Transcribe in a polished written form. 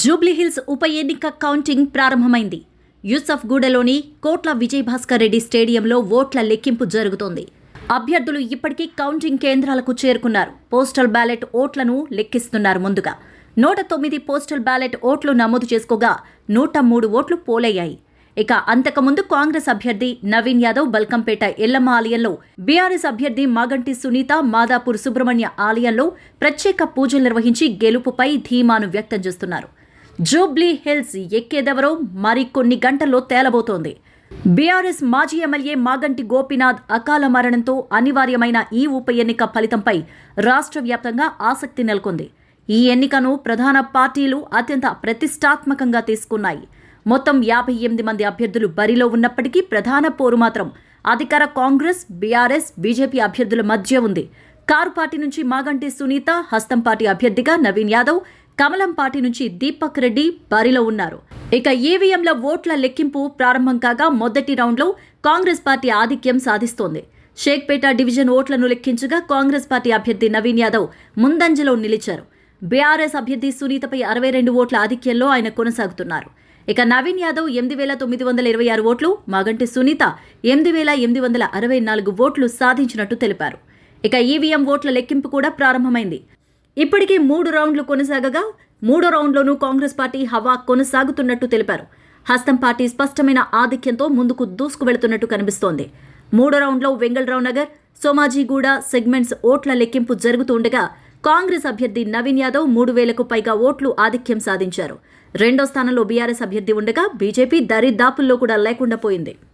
జూబ్లీహిల్స్ ఉప ఎన్నిక కౌంటింగ్ ప్రారంభమైంది. యూసఫ్గూడలోని కోట్ల విజయభాస్కర్ రెడ్డి స్టేడియంలో ఓట్ల లెక్కింపు జరుగుతోంది. అభ్యర్థులు ఇప్పటికీ కౌంటింగ్ కేంద్రాలకు చేరుకున్నారు. పోస్టల్ బ్యాలెట్ ఓట్లను లెక్కిస్తున్నారు. ముందుగా 109 పోస్టల్ బ్యాలెట్ ఓట్లు నమోదు చేసుకోగా 103 ఓట్లు పోలయ్యాయి. ఇక అంతకుముందు కాంగ్రెస్ అభ్యర్థి నవీన్ యాదవ్ బల్కంపేట ఎల్లమ్మ ఆలయంలో, బీఆర్ఎస్ అభ్యర్థి మాగంటి సునీత మాదాపూర్ సుబ్రహ్మణ్య ఆలయంలో ప్రత్యేక పూజలు నిర్వహించి గెలుపుపై ధీమాను వ్యక్తం చేస్తున్నారు. జూబ్లీ హిల్స్ ఎక్కేదెవరో మరికొన్ని గంటల్లో తేలబోతోంది. బీఆర్ఎస్ మాజీ ఎమ్మెల్యే మాగంటి గోపీనాథ్ అకాల మరణంతో అనివార్యమైన ఈ ఉప ఎన్నిక ఫలితంపై రాష్ట్ర వ్యాప్తంగా ఆసక్తి నెలకొంది. ఈ ఎన్నికను ప్రధాన పార్టీలు అత్యంత ప్రతిష్టాత్మకంగా తీసుకున్నాయి. మొత్తం 58 మంది అభ్యర్థులు బరిలో ఉన్నప్పటికీ ప్రధాన పోరు మాత్రం అధికార కాంగ్రెస్, బీఆర్ఎస్, బీజేపీ అభ్యర్థుల మధ్య ఉంది. కారు పార్టీ నుంచి మాగంటి సునీత, హస్తం పార్టీ అభ్యర్థిగా నవీన్ యాదవ్, కమలం పార్టీ నుంచి దీపక్ రెడ్డి బరిలో ఉన్నారు. ఇక ఈవీఎంల ఓట్ల లెక్కింపు ప్రారంభం కాగా మొదటి రౌండ్లో కాంగ్రెస్ పార్టీ ఆధిక్యం సాధిస్తోంది. షేక్పేట డివిజన్ ఓట్లను లెక్కించగా కాంగ్రెస్ పార్టీ అభ్యర్థి నవీన్ యాదవ్ ముందంజలో నిలిచారు. బీఆర్ఎస్ అభ్యర్థి సునీతపై 62 ఓట్ల ఆధిక్యంలో ఆయన కొనసాగుతున్నారు. ఇక నవీన్ యాదవ్ 8,926 ఓట్లు, మాగంటి సునీత 8,864 ఓట్లు సాధించినట్టు తెలిపారు. ఇక ఈవీఎం ఓట్ల లెక్కింపు కూడా ప్రారంభమైంది. ఇప్పటికీ 3 రౌండ్లు కొనసాగగా 3వ రౌండ్లోనూ కాంగ్రెస్ పార్టీ హవా కొనసాగుతున్నట్టు తెలిపారు. హస్తం పార్టీ స్పష్టమైన ఆధిక్యంతో ముందుకు దూసుకు వెళుతున్నట్టు కనిపిస్తోంది. 3వ రౌండ్లో వెంగళరావు నగర్, సోమాజిగూడ సెగ్మెంట్స్ ఓట్ల లెక్కింపు జరుగుతుండగా కాంగ్రెస్ అభ్యర్థి నవీన్ యాదవ్ 3,000కు పైగా ఓట్లు ఆధిక్యం సాధించారు. 2వ స్థానంలో బీఆర్ఎస్ అభ్యర్థి ఉండగా బీజేపీ దరిదాపుల్లో కూడా లేకుండా పోయింది.